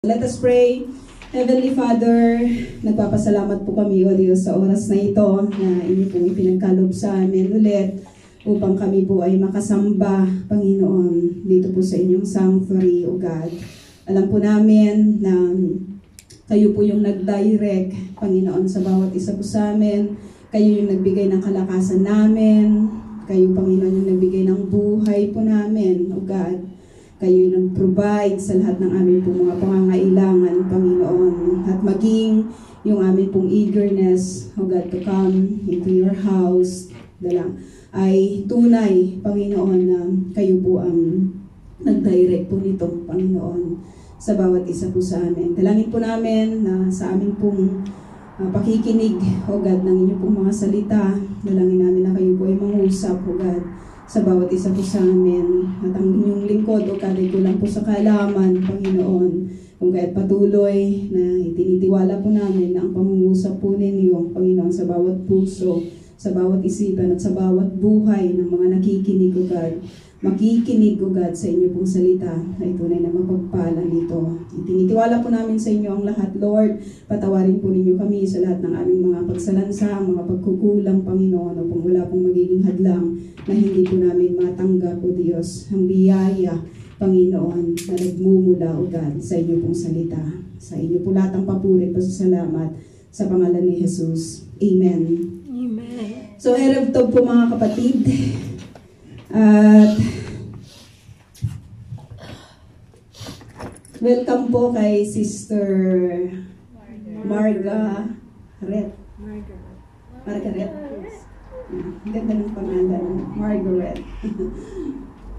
Let us pray. Heavenly Father, nagpapasalamat po kami, O Diyos, sa oras na ito na inyo pong ipinagkalob sa amin ulit upang kami po ay makasamba, Panginoon, dito po sa inyong sanctuary, O God. Alam po namin na kayo po yung nag-direct, Panginoon, sa bawat isa po sa amin. Kayo yung nagbigay ng kalakasan namin. Kayo, Panginoon, yung nagbigay ng buhay po namin, O God. Kayo nag-provide sa lahat ng aming pong mga pangangailangan, Panginoon. At maging yung aming pong eagerness, O God, to come into your house, ay tunay, Panginoon, na kayo po ang nag-direct po nito, Panginoon, sa bawat isa po sa amin. Dalangin po namin na sa aming pong pakikinig, O God, ng inyong pong mga salita. Dalangin namin na kayo po ay mangusap, O God, sa bawat isa po sa amin. At ang inyong lingkod, O God, ay kulang po sa kaalaman, Panginoon. Kung kaya't patuloy na itinitiwala po namin na ang pangungusap po ninyo, Panginoon, sa bawat puso, sa bawat isipan at sa bawat buhay ng mga nakikinig, O God. Makikinig, O God, sa inyo pong salita ay tunay na mapagpala nito. Itinitiwala po namin sa inyo ang lahat, Lord. Patawarin po ninyo kami sa lahat ng aming mga pagsalansa, mga pagkukulang, Panginoon, upang wala pong magiging hadlang na hindi po namin matanggap, O Diyos, ang biyaya, Panginoon, na nagmumula, O God, sa inyo pong salita. Sa inyo po lahat ang papuri at pasasalamat sa pangalan ni Jesus. Amen. Amen. So, Erev Tov po mga kapatid. At welcome po kay Sister Margaret. Margaret. Ganda ng pangalan. Margaret.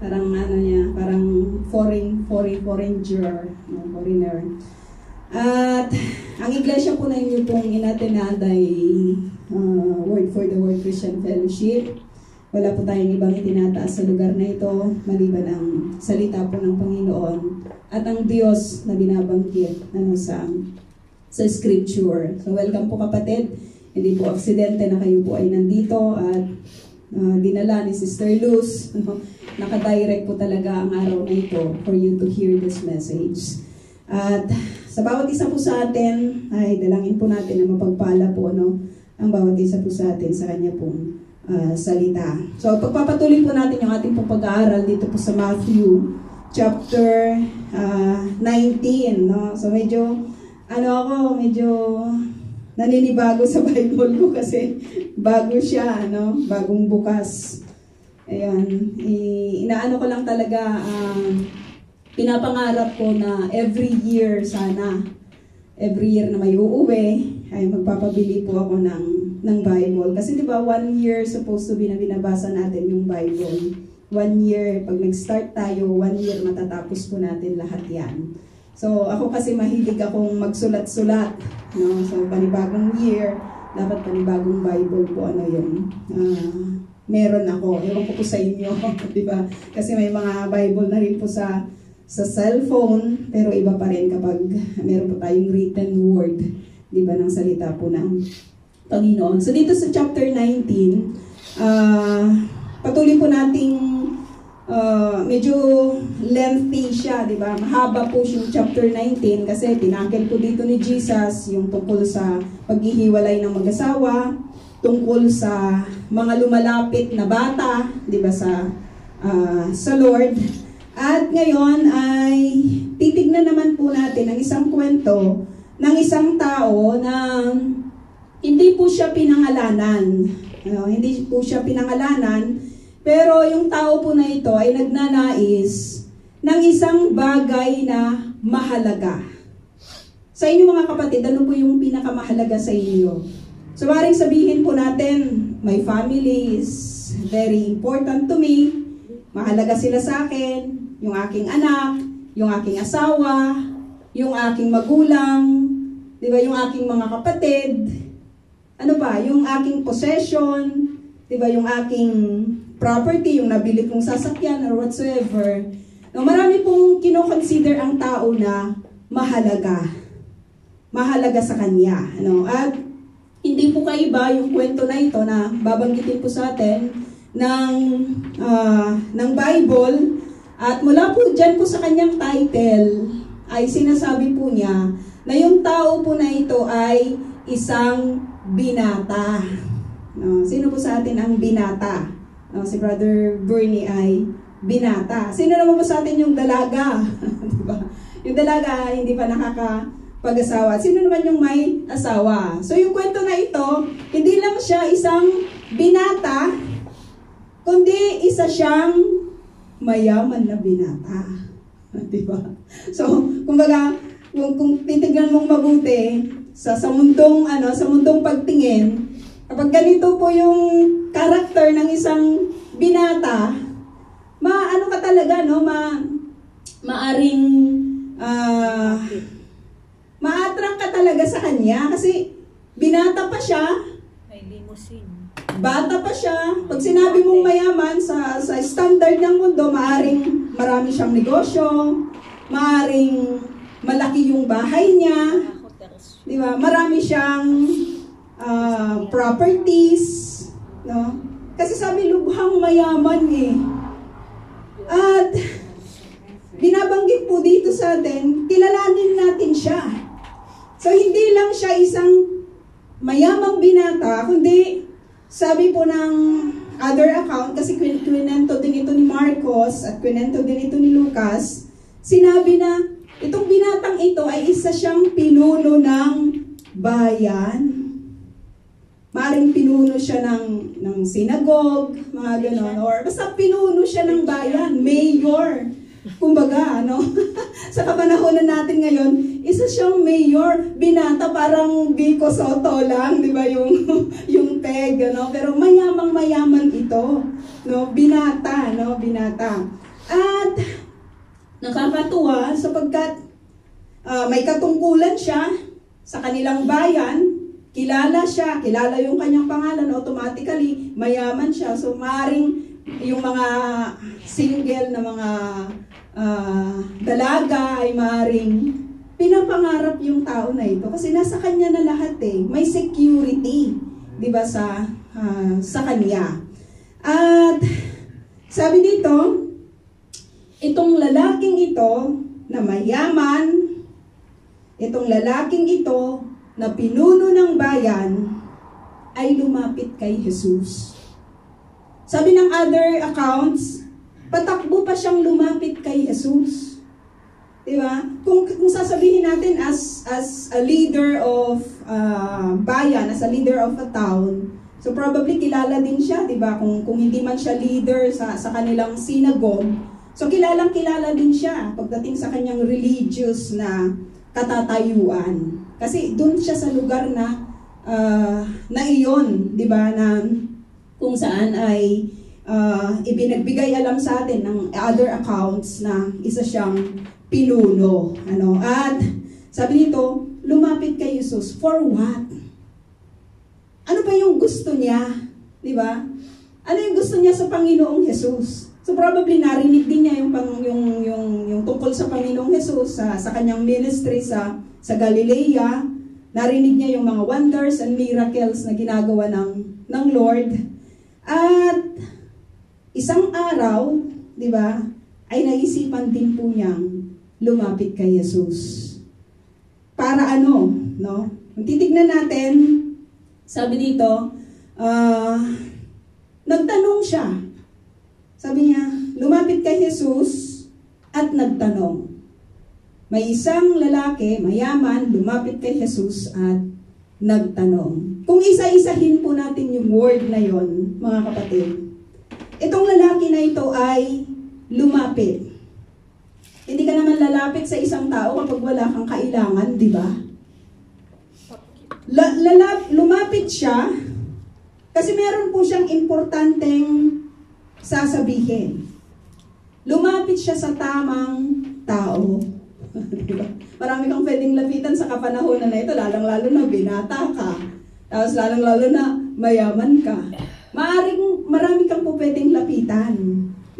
Parang ano niya, parang foreigner. At ang iglesia po na inyo pong inatenad ay Word for the World Christian Fellowship. Wala po tayong ibang itinataas sa lugar na ito, maliban ang salita po ng Panginoon at ang Diyos na binabanggit sa Scripture. So welcome po kapatid. Hindi po aksidente na kayo po ay nandito at dinala ni Sister Luz. Nakadirect po talaga ang araw na ito for you to hear this message. At sa bawat isa po sa atin, ay dalangin po natin na mapagpala po ang bawat isa po sa atin sa kanya pong salita. So, pagpapatuloy po natin yung ating pong pag-aaral dito po sa Matthew chapter 19. No? So, medyo naninibago sa Bible ko kasi bago siya, bagong bukas. Ayan. Inaano ko lang talaga, pinapangarap ko na every year na may uuwi, ay magpapabili po ako ng Bible. Kasi di ba 1 year supposed to be na binabasa natin yung Bible. 1 year, pag nag-start tayo, 1 year matatapos po natin lahat yan. So ako kasi mahilig akong magsulat-sulat. No? So panibagong year, dapat panibagong Bible po meron ako. Ewan ko po sa inyo, di ba? Kasi may mga Bible na rin po sa cellphone, pero iba pa rin kapag meron po tayong written word, di ba, ng salita po ng Panginoon. So dito sa chapter 19, patuloy po nating medyo lengthy siya, di ba? Mahaba po yung chapter 19 kasi tinakil po dito ni Jesus yung tungkol sa paghihiwalay ng mag-asawa, tungkol sa mga lumalapit na bata, di ba, sa Lord. At ngayon ay titignan naman po natin ang isang kwento ng isang tao na hindi po siya pinangalanan. Hindi po siya pinangalanan, pero yung tao po na ito ay nagnanais ng isang bagay na mahalaga. Sa inyo mga kapatid, ano po yung pinakamahalaga sa inyo? So maring sabihin po natin, my family is very important to me. Mahalaga sila sa akin. Yung aking anak, yung aking asawa, yung aking magulang, di ba, yung aking mga kapatid, yung aking possession, di ba, yung aking property, yung nabili kong sasakyan or whatsoever. No, marami pong kino-consider ang tao na mahalaga sa kanya. At hindi po kaiba yung kwento na ito na babanggitin po sa atin ng Bible. At mula po dyan po sa kanyang title ay sinasabi po niya na yung tao po na ito ay isang binata. No, sino po sa atin ang binata? No, si Brother Bernie ay binata. Sino naman po sa atin yung dalaga? Diba? Yung dalaga hindi pa nakakapag-asawa. Sino naman yung may asawa? So yung kwento na ito, hindi lang siya isang binata, kundi isa siyang mayaman na binata. Diba? So, kumbaga, kung titignan mong mabuti sa mundong pagtingin, kapag ganito po yung karakter ng isang binata, maano ka talaga, no? Maaring ma-attract ka talaga sa kanya kasi binata pa siya. May limousine. Bata pa siya. Pag sinabi mong mayaman sa standard ng mundo, maaring marami siyang negosyo, maaring malaki yung bahay niya, di ba? Marami siyang properties, no? Kasi sabi lubhang mayaman eh. At binabanggit po dito sa atin, kilalanin natin siya. So hindi lang siya isang mayamang binata, kundi sabi po ng other account, kasi kwento din ito ni Marcos at kwento din ito ni Lucas, sinabi na itong binatang ito ay isa siyang pinuno ng bayan. Maring pinuno siya ng synagogue, mga ganon, or basta pinuno siya ng bayan, mayor. Kumbaga, sa kapanahonan natin ngayon, isa siyang mayor, binata, parang Vico Soto lang, di ba, yung peg, pero mayamang-mayaman ito, binata. At nakakatuwa sapagkat may katungkulan siya sa kanilang bayan, kilala siya, kilala yung kanyang pangalan, automatically, mayaman siya. So, maring yung mga single na mga dalaga ay maring pinapangarap yung tao na ito. Kasi nasa kanya na lahat eh. May security, di ba, sa kanya. At sabi dito, itong lalaking ito na mayaman, itong lalaking ito na pinuno ng bayan ay lumapit kay Jesus. Sabi ng other accounts, patakbo pa siyang lumapit kay Jesus. Diba? Kung sasabihin natin as a leader of bayan, as a leader of a town, so probably kilala din siya, diba? Kung hindi man siya leader sa kanilang synagogue, so kilalang-kilala din siya pagdating sa kanyang religious na katatayuan. Kasi doon siya sa lugar na iyon, di ba, na kung saan ay ibinagbigay alam sa atin ng other accounts na isa siyang pinuno. At sabi nito, lumapit kay Jesus. For what? Ano ba yung gusto niya? Di ba? Ano yung gusto niya sa Panginoong Jesus? So probably narinig din niya yung tungkol sa Panginoong Jesus sa kanyang ministry sa Galilea. Narinig niya yung mga wonders and miracles na ginagawa ng Lord. At isang araw, di ba, ay naisipan din po niyang lumapit kay Jesus. Para ano, no? Kung titignan natin, sabi dito, nagtanong siya. Sabi niya, lumapit kay Jesus at nagtanong. May isang lalaki, mayaman, lumapit kay Jesus at nagtanong. Kung isa-isahin po natin yung word na yon, mga kapatid, itong lalaki na ito ay lumapit. Hindi ka naman lalapit sa isang tao kapag wala kang kailangan, di ba? Lumapit siya kasi meron po siyang importanteng sasabihin. Lumapit siya sa tamang tao. Diba? Marami kang pwedeng lapitan sa kapanahonan na ito, lalong-lalo na binata ka. Tapos lalong-lalo na mayaman ka. Marami kang po pwedeng lapitan.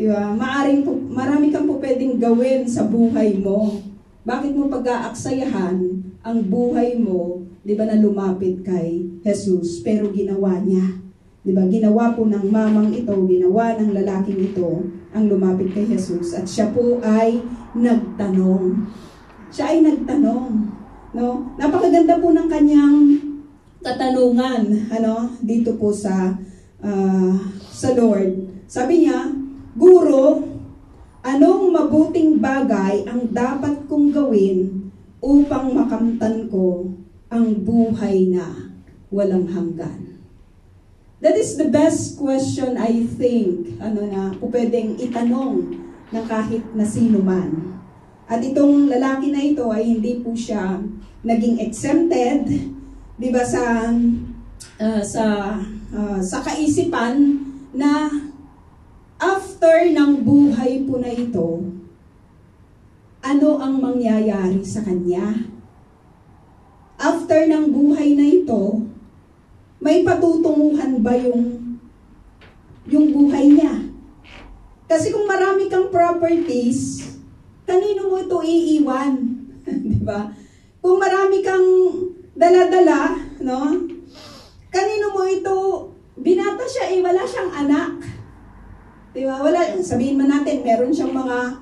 Diba? Marami kang po pwedeng gawin sa buhay mo. Bakit mo pag-aaksayahan ang buhay mo, di ba, na lumapit kay Jesus? Pero ginawa niya. Di ba? Ginawa po ng mamang ito, ginawa ng lalaking ito ang lumapit kay Jesus. At siya po ay nagtanong. siya ay nagtanong. No? Napakaganda po ng kanyang katanungan dito po sa Lord. Sabi niya, Guro, anong mabuting bagay ang dapat kong gawin upang makamtan ko ang buhay na walang hanggan? That is the best question, I think, na pwedeng itanong ng kahit na sino man. At itong lalaki na ito ay hindi po siya naging exempted, 'di ba, sa kaisipan na after ng buhay po na ito, ano ang mangyayari sa kanya? After ng buhay na ito, may patutunguhan ba yung buhay niya? Kasi kung marami kang properties, kanino mo ito iiwan? Di ba? Kung marami kang dala-dala, no? Kanino mo ito, binata siya wala siyang anak. Di ba? Wala, sabihin man natin, meron siyang mga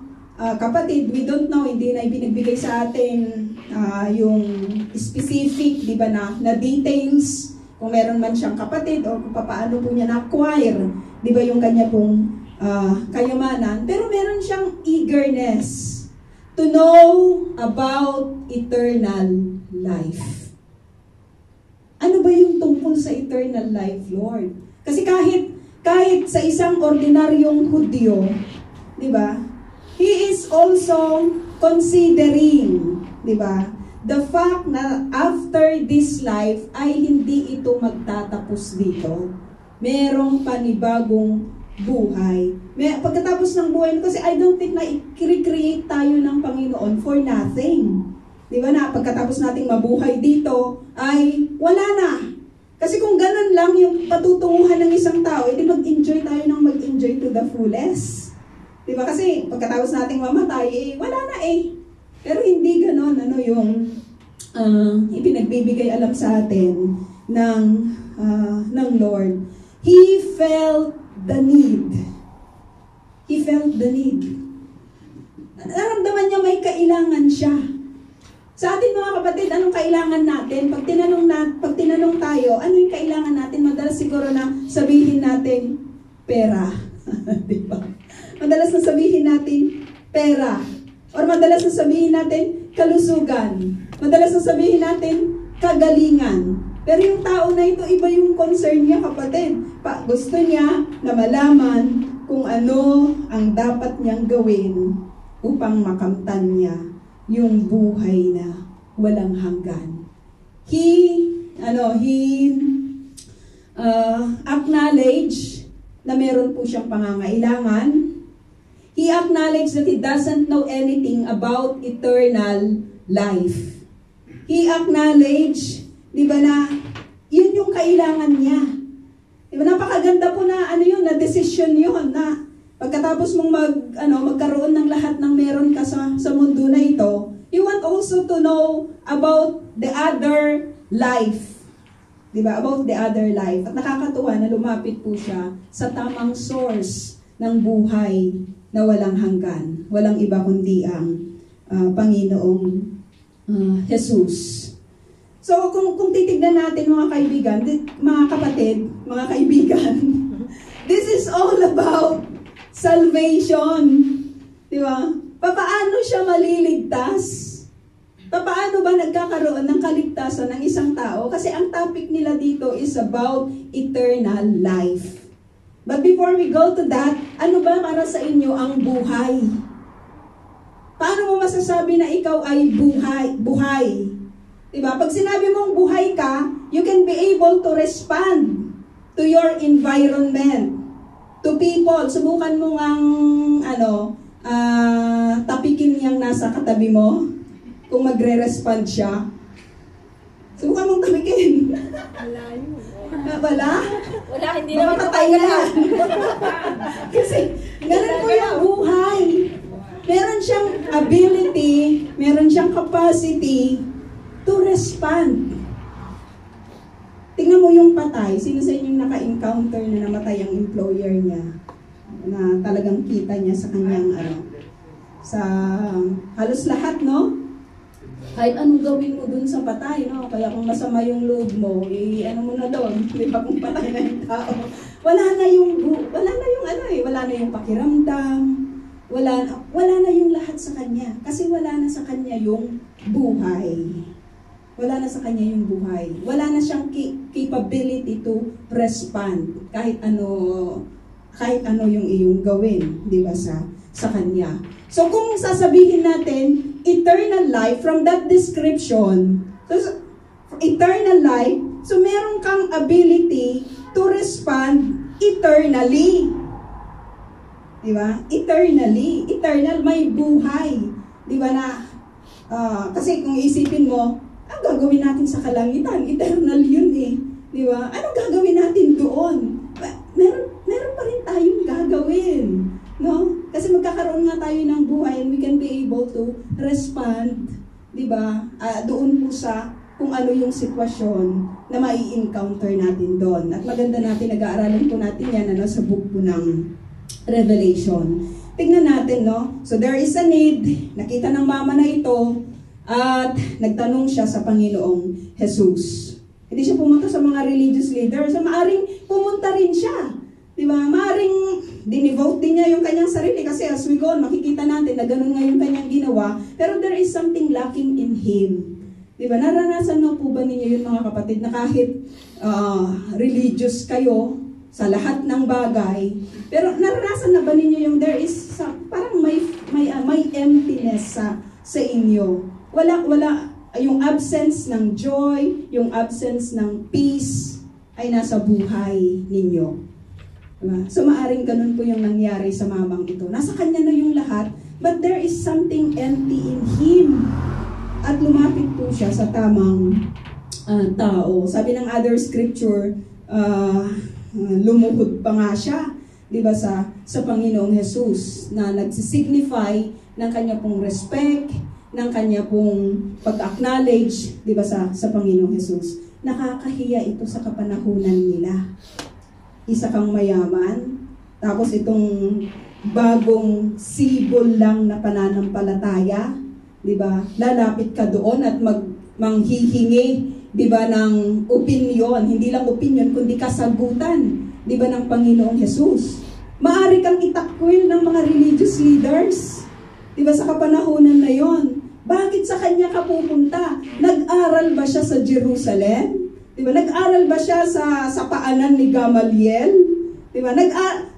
kapatid, we don't know, hindi na ibinagbigay sa atin yung specific, di ba, na details, kung meron man siyang kapatid, o kung paano po niya na-acquire, di ba, yung kanya pong kayamanan, pero meron siyang eagerness to know about eternal life. Ano ba yung tungkol sa eternal life, Lord? Kasi kahit sa isang ordinaryong Hudyo, di ba, he is also considering, di ba, the fact na after this life ay hindi ito magtatapos dito. Merong panibagong buhay. Pagkatapos ng buhay, kasi I don't think na i-create tayo ng Panginoon for nothing. Di ba na, pagkatapos nating mabuhay dito, ay wala na. Kasi kung ganun lang yung patutunguhan ng isang tao, edi mag-enjoy tayo ng mag-enjoy to the fullest. Di ba? Kasi pagkatapos nating mamatay, wala na Pero hindi ganun, yung ipinagbibigay alam sa atin ng Lord. He felt the need. He felt the need. Naramdaman niya may kailangan siya. Sa atin mga kapatid, anong kailangan natin? Pag tinanong tayo, ano yung kailangan natin? Madalas siguro na sabihin natin, pera. Diba? Madalas na sabihin natin, pera. Or madalas na sabihin natin, kalusugan. Madalas na sabihin natin, kagalingan. Pero yung tao na ito, iba yung concern niya, kapatid. Gusto niya na malaman kung ano ang dapat niyang gawin upang makamtan niya yung buhay na walang hanggan. He acknowledged na meron po siyang pangangailangan. He acknowledged that he doesn't know anything about eternal life. He acknowledged, di ba, na yun yung kailangan niya. Di ba, napakaganda po na na decision yun, na pagkatapos mong magkaroon ng lahat ng meron ka sa mundo na ito, you want also to know about the other life. Di ba? About the other life. At nakakatuwa na lumapit po siya sa tamang source ng buhay na walang hanggan. Walang iba kundi ang Panginoong Jesus. So, kung titignan natin mga kaibigan, mga kapatid, mga kaibigan, this is all about salvation. Di ba? Paano siya maliligtas? Paano ba nagkakaroon ng kaligtasan ng isang tao? Kasi ang topic nila dito is about eternal life. But before we go to that, ano ba para sa inyo ang buhay? Paano mo masasabi na ikaw ay buhay? Diba? Pag sinabi mong buhay ka, you can be able to respond to your environment, to people. Subukan mo ngang tapikin niyang nasa katabi mo kung magre-respond siya. Subukan mong tapikin. Wala yun. Wala? Wala, hindi naman mamatay na. Kasi ganun po yung buhay. Meron siyang ability, meron siyang capacity to respond. Tingnan mo yung patay. Sino sa inyong naka-encounter na namatay ang employer niya? Na talagang kita niya sa kanyang sa halos lahat, no? Kahit anong gawin mo dun sa patay, no? Kaya kung masama yung loob mo, ano mo na doon, di ba, kung patay na yung tao. Wala na yung pakiramdam, wala na yung lahat sa kanya. Kasi wala na sa kanya yung buhay. Wala na sa kanya yung buhay. Wala na siyang capability to respond kahit ano yung iyong gawin, di ba, sa kanya. So kung sasabihin natin, eternal life, from that description, so eternal life, so meron kang ability to respond eternally. Di ba? Eternally. Eternal, may buhay. Di ba na, kasi kung isipin mo, ang gagawin natin sa kalangitan, eternal yun eh. Di ba? Anong gagawin natin doon? Meron pa rin tayong gagawin. No? Kasi magkakaroon nga tayo ng buhay and we can be able to respond, di ba? Doon po sa kung ano yung sitwasyon na mai-encounter natin doon. At maganda natin, nag-aaralan po natin yan sa book po ng Revelation. Tingnan natin, no? So there is a need, nakita ng mama na ito, at nagtanong siya sa Panginoong Jesus. Hindi siya pumunta sa mga religious leaders. So maaring pumunta rin siya. Di ba? Maaring dinivote din niya yung kanyang sarili kasi as we go on, makikita natin na ganun nga yung kanyang ginawa. Pero there is something lacking in him. Di ba? Naranasan na po ba ninyo yun, mga kapatid, na kahit religious kayo sa lahat ng bagay, pero naranasan na ba ninyo yung there is parang may emptiness sa inyo? Wala yung absence ng joy, yung absence ng peace ay nasa buhay ninyo. Diba? So maaring ganun po yung nangyari sa mamang ito. Nasa kanya na yung lahat, but there is something empty in him. At lumapit po siya sa tamang tao. Sabi ng other scripture, lumuhod pa nga siya, di ba, sa Panginoong Jesus, na nagsisignify ng kanya pong respect, ng kanya pong pag-acknowledge, di ba, sa Panginoong Jesus. Nakakahiya ito sa kapanahunan nila. Isa kang mayaman, tapos itong bagong sibol lang na pananampalataya, di ba? Lalapit ka doon at manghihingi, di ba, ng opinion, hindi lang opinion kundi kasagutan, di ba, ng Panginoong Jesus. Maari kang itakwil ng mga religious leaders, di ba, sa kapanahunan na yon. Bakit sa kanya ka pupunta? Nag-aral ba siya sa Jerusalem? Diba? Nag-aral ba siya sa paanan ni Gamaliel? Diba?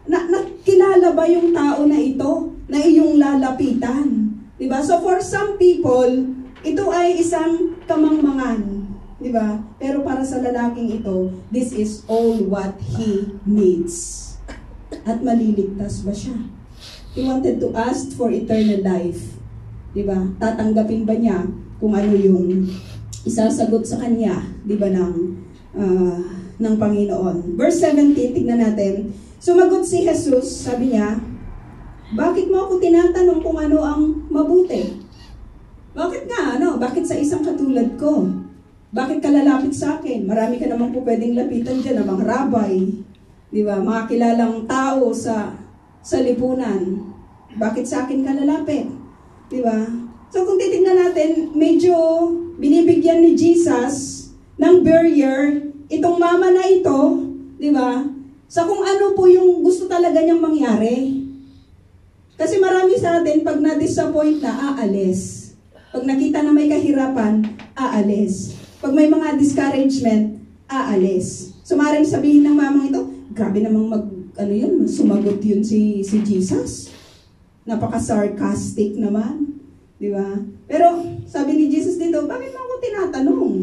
Nakilala ba yung tao na ito na iyong lalapitan? Diba? So for some people, ito ay isang kamangmangan. Diba? Pero para sa lalaking ito, this is all what he needs. At maliligtas ba siya? He wanted to ask for eternal life. Diba? Tatanggapin ba niya kung ano yung isasagot sa kanya, di ba, ng Panginoon. Verse 17, tignan natin. Sumagot si Jesus, sabi niya, bakit mo ako tinatanong kung ano ang mabuti? Bakit nga, Bakit sa isang katulad ko? Bakit ka lalapit sa akin? Marami ka naman po pwedeng lapitan dyan, mga rabay, di ba, mga kilalang tao sa lipunan. Bakit sa akin ka lalapit? Di ba? So kung titignan natin, medyo binibigyan ni Jesus ng barrier itong mama na ito, di ba? Sa kung ano po yung gusto talaga niyang mangyari. Kasi marami sa atin, pag na-disappoint na, aalis. Pag nakita na may kahirapan, aalis. Pag may mga discouragement, aalis. So maaaring sabihin ng mamang ito, grabe namang sumagot yun si Jesus. Napaka-sarcastic naman. Di ba? Pero sabi ni Jesus dito, bakit mo ako tinatanong?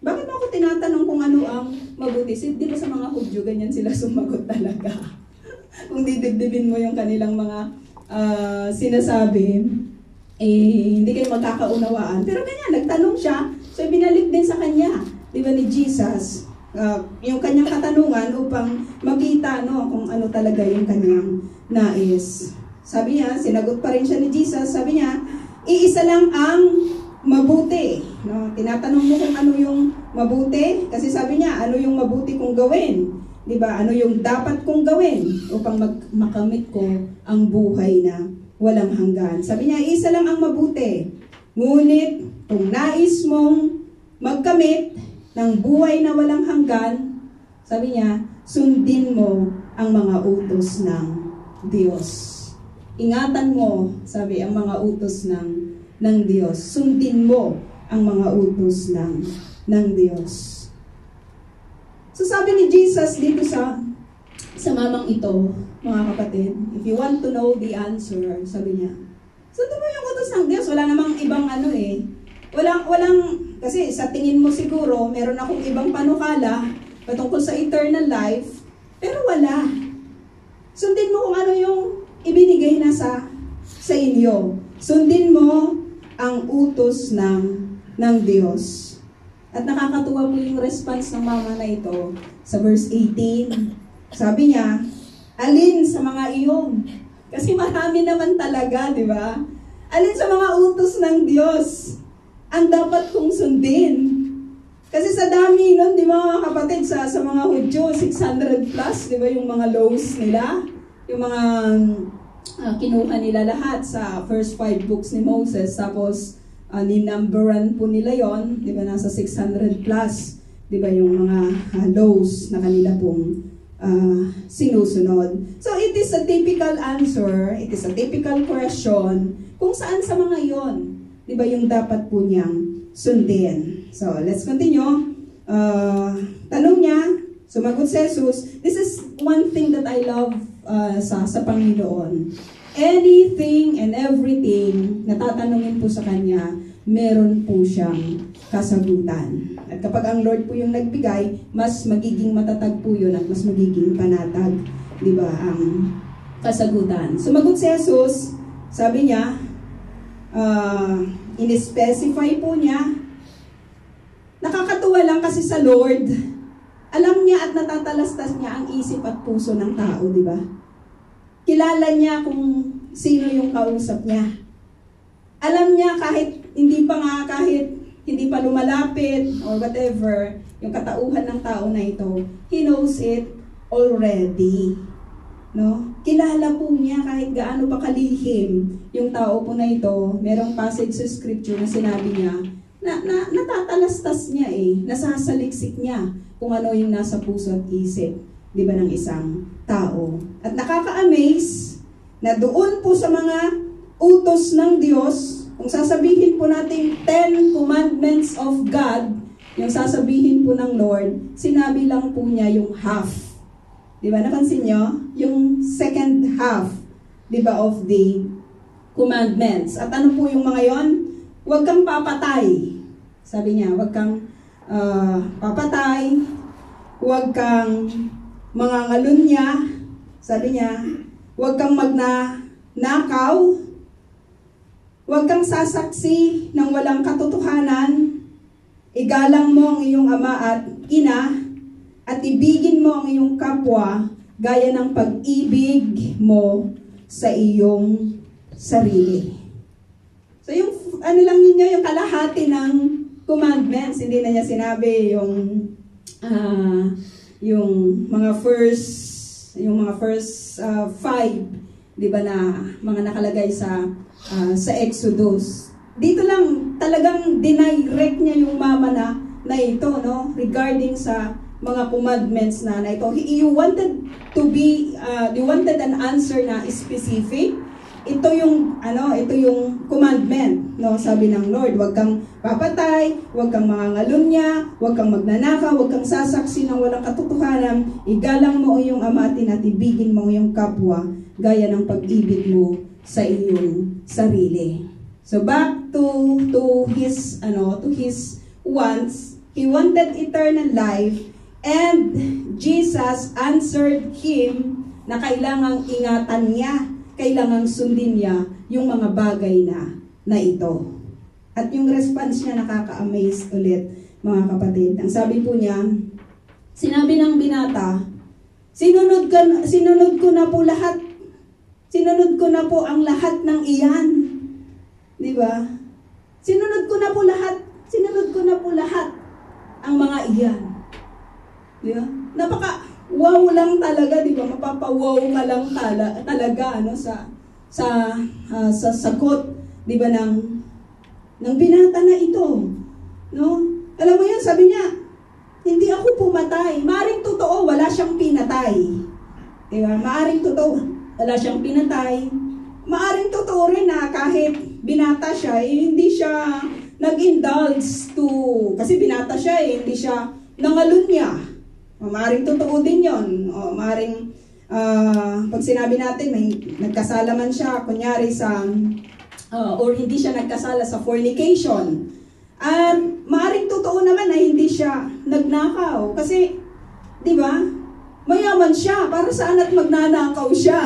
Bakit mo ako tinatanong kung ano ang mabuti? Di ba sa mga Hudyo, ganyan sila sumagot talaga. Kung didibdibin mo yung kanilang mga sinasabi, hindi kayo magkakaunawaan. Pero ganyan, nagtanong siya, so binalik din sa kanya, di ba, ni Jesus, yung kanyang katanungan upang makita kung ano talaga yung kanyang nais. Sabi niya, sinagot pa rin siya ni Jesus, sabi niya, iisa lang ang mabuti. Tinatanong mo kung ano yung mabuti, kasi sabi niya, ano yung mabuti kong gawin? Diba? Ano yung dapat kong gawin upang makamit ko ang buhay na walang hanggan? Sabi niya, isa lang ang mabuti. Ngunit kung nais mong magkamit ng buhay na walang hanggan, sabi niya, sundin mo ang mga utos ng Diyos. Ingatan mo, sabi, ang mga utos ng Diyos. Sundin mo ang mga utos ng Diyos. So sabi ni Jesus dito sa mamang ito, mga kapatid, if you want to know the answer, sabi niya, sundin mo yung utos ng Diyos. Wala namang ibang walang, kasi sa tingin mo siguro, meron akong ibang panukala patungkol sa eternal life, pero wala. Sundin mo kung ano yung ibinigay na sa inyo. Sundin mo ang utos ng Diyos. At nakakatuwa po yung response ng mama na ito sa verse 18. Sabi niya, alin sa mga iyon? Kasi marami naman talaga, di ba? Alin sa mga utos ng Diyos ang dapat kong sundin? Kasi sa dami nun, di ba mga kapatid, sa mga Hudyo, 600 plus, di ba yung mga laws nila? Yung mga kinuha nila lahat sa first 5 books ni Moses. Tapos, ninumberan po nila yon, di ba, nasa 600 plus, di ba, yung mga laws na kanila pong sinusunod. So, it is a typical answer, it is a typical question, kung saan sa mga yon, di ba, yung dapat po niyang sundin. So, let's continue. Tanong niya, sumagot si Jesus, this is one thing that I love sa Panginoon. Anything and everything na tatanungin po sa Kanya, meron po siyang kasagutan. At kapag ang Lord po yung nagbigay, mas magiging matatag po yun at mas magiging panatag, di ba, ang kasagutan. Sumagot si Jesus, sabi niya, in-specify po niya, nakakatuwa lang kasi sa Lord, alam niya at natatalastas niya ang isip at puso ng tao, di ba? Kilala niya kung sino yung kausap niya. Alam niya kahit hindi pa lumalapit or whatever, yung katauhan ng tao na ito, He knows it already. No? Kilala po niya kahit gaano pa kalihim yung tao po na ito. Merong passage sa scripture na sinabi niya, natatalastas niya nasasaliksik niya kung ano yung nasa puso at isip, di ba, ng isang tao. At nakaka-amaze na doon po sa mga utos ng Diyos, kung sasabihin po natin 10 commandments of God, yung sasabihin po ng Lord, sinabi lang po niya yung half. Di ba, napansin niyo? Yung second half, di ba, of the commandments. At ano po yung mga yon? Huwag kang papatay. Sabi niya, huwag kang papatay, huwag kang mangangalunya, sabi niya, huwag kang magnanakaw, huwag kang sasaksi ng walang katotohanan, igalang mo ang iyong ama at ina, at ibigin mo ang iyong kapwa gaya ng pag-ibig mo sa iyong sarili. So yung ano lang ninyo, yung kalahati ng commandments, hindi na niya sinabi yung mga first 5, di ba, na mga nakalagay sa Exodus. Dito lang talagang dinirect niya yung mama na ito, no, regarding sa mga commandments na ito. You wanted an answer na specific. Ito yung commandment, no? Sabi ng Lord, huwag kang papatay, huwag kang mangangalunya, huwag kang magnanakaw, huwag kang sasaksi ng walang katotohanan, igalang mo ang iyong ama at ina, ibigin mo ang iyong kapwa gaya ng pag-ibig mo sa iyong sarili. So back to his wants. He wanted eternal life, and Jesus answered him na kailangang ingatan niya, kailangang sundin niya yung mga bagay na ito. At yung response niya nakaka-amaze ulit, mga kapatid. Ang sabi po niya, sinabi ng binata, sinunod ko na po lahat. Sinunod ko na po ang lahat ng iyan. Di ba? Sinunod ko na po lahat. Sinunod ko na po lahat ang mga iyan. Di ba? Wow lang talaga, di ba? Mapapawaw ka lang talaga, ano, sa sagot, di ba, ng ng binata na ito. No? Alam mo yan, sabi niya, hindi ako pumatay. Maaring totoo, wala siyang pinatay. Diba? Maaring totoo, wala siyang pinatay. Maaring totoo rin na kahit binata siya, hindi siya nag-indulge to, kasi binata siya hindi siya nangalunya. Maaring totoo din yon. O maaring, pag sinabi natin, may nagkasala man siya, kunyari sa, or hindi siya nagkasala sa fornication. At maaring totoo naman na hindi siya nagnakaw. Kasi, di ba, mayaman siya. Para saan at magnanakaw siya?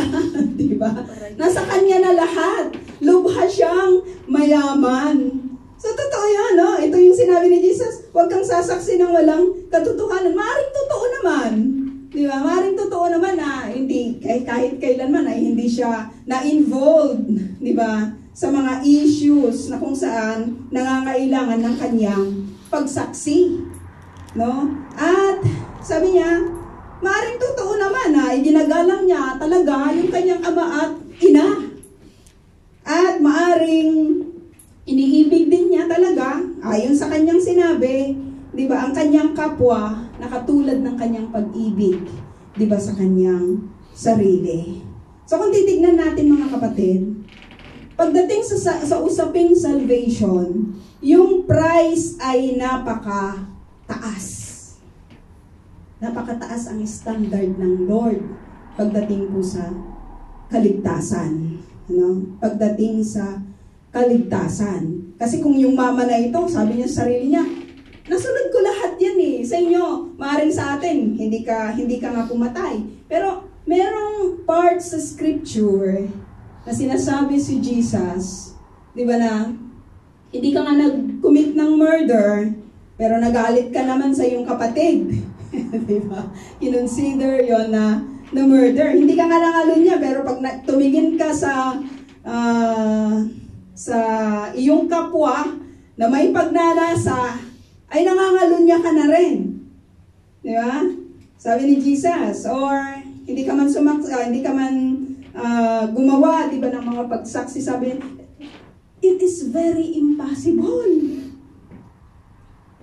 Di ba? Nasa kanya na lahat. Lubha siyang mayaman. So, totoo yan, no? Ito yung sinabi ni Jesus, huwag kang sasaksi ng walang katotohanan. Maaring totoo naman. Di ba? Maaring totoo naman na hindi, kahit kailanman ay hindi siya na-involved, di ba? Sa mga issues na kung saan nangangailangan ng kanyang pagsaksi. No? At, sabi niya, maaring totoo naman na iginagalang niya talaga yung kanyang ama at ina. At maaring iniibig din niya talaga, ayon sa kanyang sinabi, di ba, ang kanyang kapwa na katulad ng kanyang pag-ibig, di ba, sa kanyang sarili. So kung titignan natin mga kapatid, pagdating sa usaping salvation, yung price ay napakataas. Napakataas ang standard ng Lord pagdating po sa kaligtasan. Ano? Pagdating sa kaligtasan. Kasi kung yung mama na ito, sabi niya sa sarili niya, nasunod ko lahat yan eh. Sa inyo, maaaring sa atin, hindi ka nga pumatay. Pero merong part sa scripture na sinasabi si Jesus, di ba na, hindi ka nga nag-commit ng murder, pero nagalit ka naman sa iyong kapatid. Di ba? Kinonsider yon na murder. Hindi ka nga nangalunya, pero pag tumingin ka sa iyong kapwa na may pagnanasa, ay nangangalunya ka na rin. Di ba? Sabi ni Jesus, or hindi ka man gumawa, di ba, ng mga pagsaksi, sabi, it is very impossible.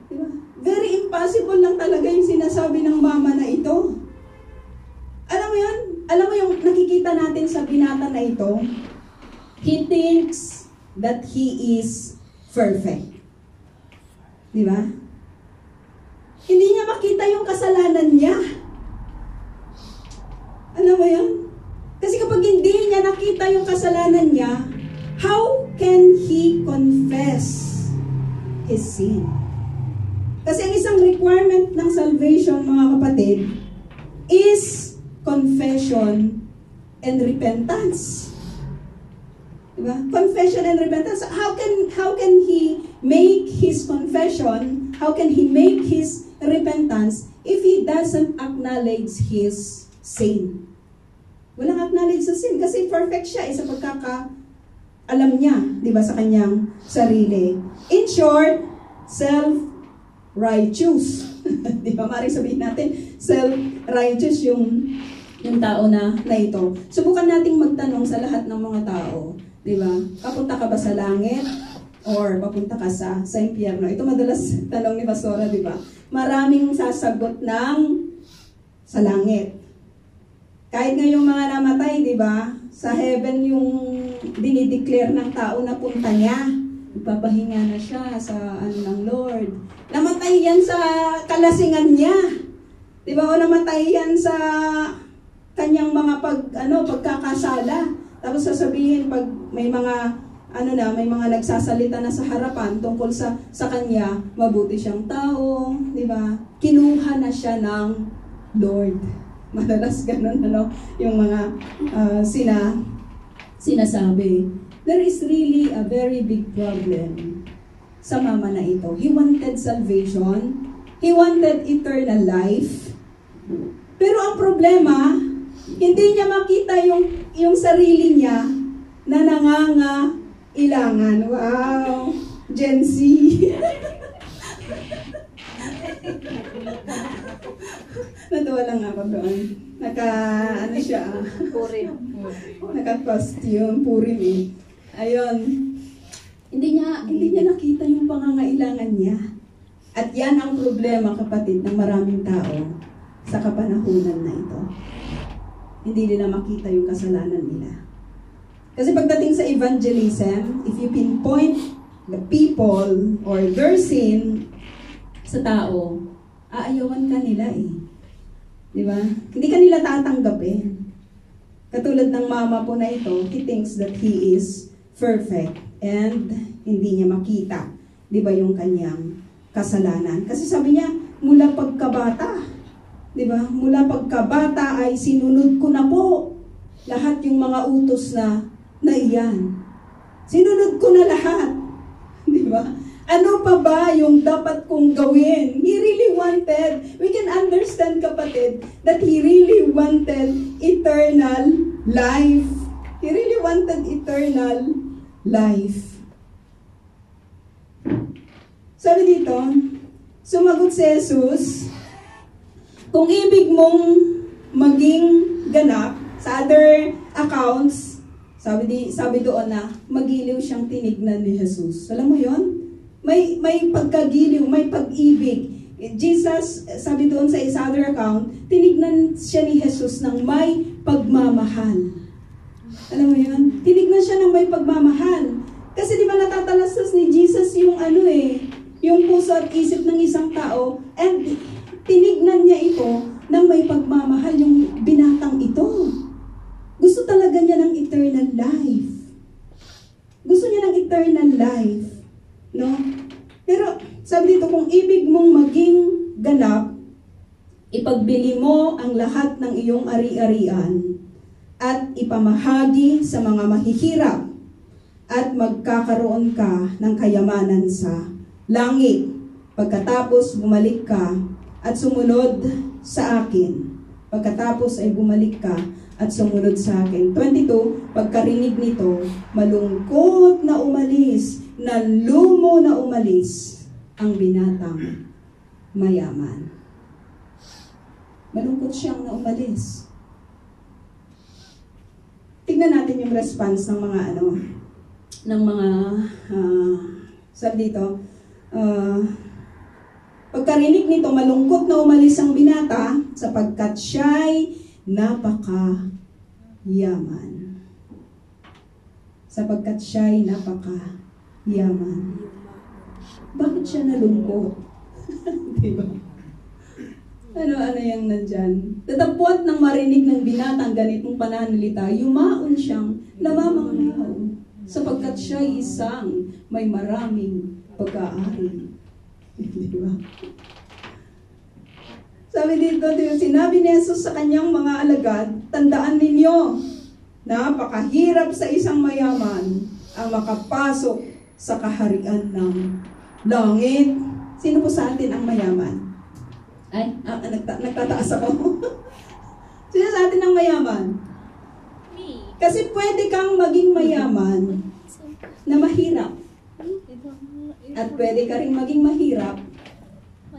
Di ba? Very impossible lang talaga yung sinasabi ng mama na ito. Alam mo yun? Alam mo yung nakikita natin sa binata na ito? He thinks that he is perfect. Di ba? Hindi niya makita yung kasalanan niya. Alam mo yun? Kasi kapag hindi niya nakita yung kasalanan niya, how can he confess his sin? Kasi ang isang requirement ng salvation, mga kapatid, is confession and repentance. Diba? Confession and repentance. How can he make his confession? How can he make his repentance if he doesn't acknowledge his sin? Walang acknowledge sa sin kasi perfect siya sa pagkaka-alam niya, di ba, sa kanyang sarili. In short, self-righteous. Di ba, maaaring sabihin natin, self-righteous yung tao na ito. Subukan nating magtanong sa lahat ng mga tao. Di ba? Papunta ka ba sa langit? Or papunta ka sa impyerno? Ito madalas tanong ni Pastora, di ba? Maraming sasagot ng sa langit. Kahit nga yung mga namatay, di ba? Sa heaven yung dinideclare ng tao na punta niya. Ipapahinga na siya sa ng Lord. Namatay yan sa kalasingan niya. Di ba? O namatay yan sa kanyang mga pagkakasala. Tapos sasabihin pag may mga may mga nagsasalita na sa harapan tungkol sa kanya, mabuti siyang tao, di ba? Kinuha na siya ng Lord. Madalas ganun, yung mga sinasabi. There is really a very big problem sa mama na ito. He wanted salvation. He wanted eternal life. Pero ang problema, hindi niya makita yung sarili niya na nangangailangan. Wow! Gen Z. Natuwa lang ako doon. Purim. Naka-costume, Purim eh. Ayun. Hindi niya nakita yung pangangailangan niya. At yan ang problema, kapatid, ng maraming tao sa kapanahunan na ito. Hindi nila makita yung kasalanan nila. Kasi pagdating sa evangelism, if you pinpoint the people or their sin sa tao, aayawan ka nila eh. Di ba? Hindi ka nila tatanggapin. Katulad ng mama po na ito, he thinks that he is perfect and hindi niya makita, di ba, yung kanyang kasalanan. Kasi sabi niya, mula pagkabata, di ba? Mula pagkabata ay sinunod ko na po lahat yung mga utos na iyan. Sinunod ko na lahat. Di ba? Ano pa ba yung dapat kong gawin? He really wanted, we can understand, kapatid, that he really wanted eternal life. He really wanted eternal life. Sabi dito, sumagot si Jesus, kung ibig mong maging ganap, sa other accounts, sabi doon na magiliw siyang tinignan ni Jesus. Alam mo yon? May pagkagiliw, may pag-ibig. Jesus, sabi doon sa other account, tinignan siya ni Jesus ng may pagmamahal. Alam mo yun? Tinignan siya ng may pagmamahal. Kasi di ba natatalastas ni Jesus yung yung puso at isip ng isang tao, and tinignan niya ito ng may pagmamahal, yung binatang ito. Gusto talaga niya ng eternal life. Gusto niya ng eternal life. No? Pero sabi dito, kung ibig mong maging ganap, ipagbili mo ang lahat ng iyong ari-arian at ipamahagi sa mga mahihirap at magkakaroon ka ng kayamanan sa langit. Pagkatapos bumalik ka at sumunod sa akin. Pagkatapos ay bumalik ka at sumunod sa akin. 22, pagkarinig nito, malungkot na umalis, nalumo na umalis ang binatang mayaman. Malungkot siyang na umalis. Tignan natin yung response ng mga sabi dito, pagkarinig nito, malungkot na umalis ang binata sapagkat siya'y napaka-yaman. Sapagkat siya'y napaka-yaman. Bakit siya nalungkot? Diba? Ano yung nandyan? Tatapot ng marinig ng binatang ganitong pananalita, yumaon siyang namamanghaw sapagkat siya'y isang may maraming pagkaari. Diba? Sabi dito, sinabi ni Jesus sa kanyang mga alagad, tandaan ninyo, napakahirap sa isang mayaman ang makapasok sa kaharian ng langit. Sino po sa atin ang mayaman? Ay, nagtataas ako. Sino sa atin ang mayaman? Me. Kasi pwede kang maging mayaman na mahirap. At pwede ka rin maging mahirap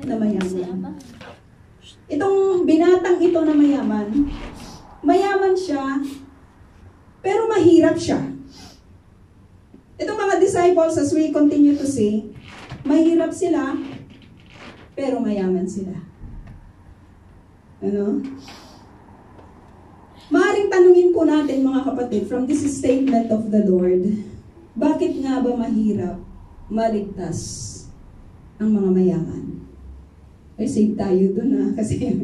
na mayaman. Itong binatang ito na mayaman siya, pero mahirap siya. Itong mga disciples, as we continue to see, mahirap sila, pero mayaman sila. Ano? Maaaring tanungin po natin, mga kapatid, from this statement of the Lord, bakit nga ba mahirap maligtas ang mga mayaman? Ay, save tayo dun kasi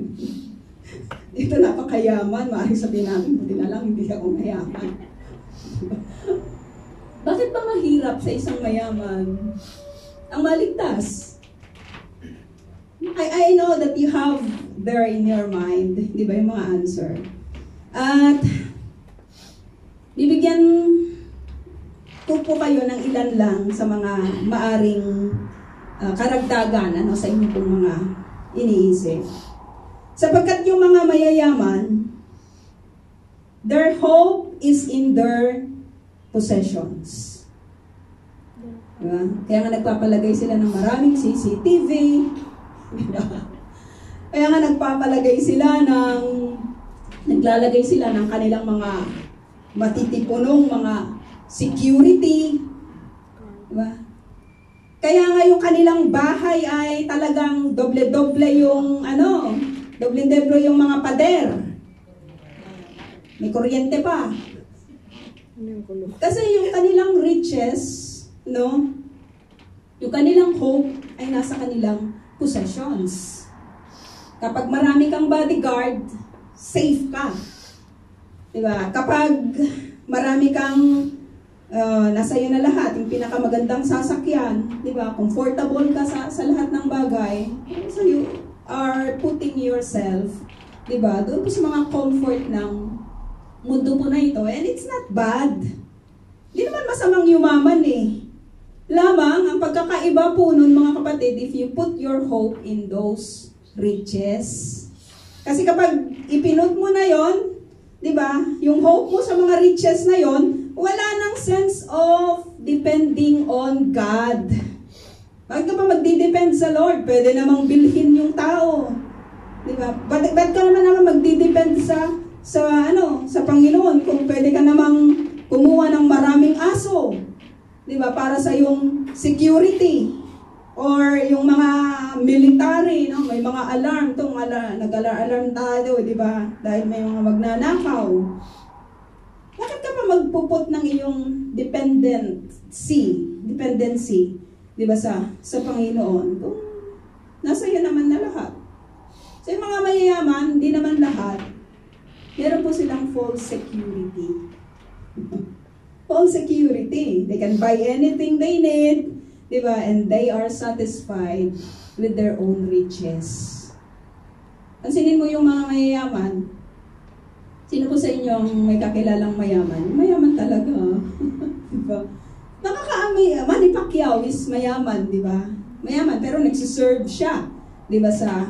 ito napakayaman, maaaring sabihin natin, buti na lang, hindi ako mayaman. Bakit ba mahirap sa isang mayaman ang maligtas? I know that you have there in your mind, di ba, yung mga answer. At bibigyan ko po kayo ng ilan lang sa mga maaring karagdagan sa inyo pong mga iniisip. Sapagkat yung mga mayayaman, their hope is in their possessions. Diba? Kaya nga nagpapalagay sila ng maraming CCTV. Kaya nga nagpapalagay sila naglalagay sila ng kanilang mga matitipunong mga security. Diba? Kaya nga yung kanilang bahay ay talagang doble-doble yung doble-doble yung mga pader. May kuryente pa. Kasi yung kanilang riches, yung kanilang hope ay nasa kanilang possessions. Kapag marami kang bodyguard, safe ka. Diba? Kapag marami kang nasa iyo na lahat, yung pinakamagandang sasakyan, diba? Comfortable ka sa lahat ng bagay, so you are putting yourself, diba? Doon po sa mga comfort ng mundo po na ito. And it's not bad. Hindi naman masamang yumaman eh. Lamang, ang pagkakaiba po nun mga kapatid, if you put your hope in those riches. Kasi kapag ipinut mo na yon, diba, yung hope mo sa mga riches na yon, wala nang sense of depending on God. Bakit ka pa magdidepend sa Lord? Pwede namang bilhin yung tao. Diba? Ba't ka naman magdidepend sa Panginoon kung pwede ka namang kumuha ng maraming aso? Diba? Para sa yung security or yung mga military, may mga alarm, nag-alarm tayo, diba? Dahil may mga magnanakaw. Bakit ka pa magpuput ng iyong dependency, diba, sa Panginoon? Kung nasa iyo naman na lahat. So yung mga mayayaman, hindi naman lahat, meron po silang false security. False security. They can buy anything they need, diba? And they are satisfied with their own riches. Pansinin mo yung mga mayayaman. Sino po sa inyo ang may kakilalang mayaman? Mayaman talaga. Diba? Nakakaamay. Manny Pacquiao is mayaman, diba? Mayaman, pero nagsiserve siya, diba, sa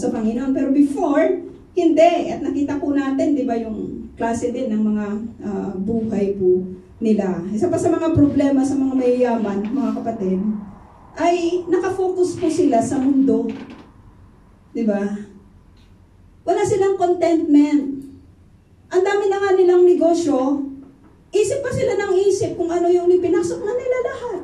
Panginoon. Pero before, hindi. At nakita po natin, diba, yung klase din ng mga buhay po nila. Isa pa sa mga problema sa mga mayayaman, mga kapatid, ay nakafocus po sila sa mundo. Diba? Wala silang contentment. Ang dami na nga nilang negosyo, isip pa sila ng isip kung ano yung ipinasok na nila lahat.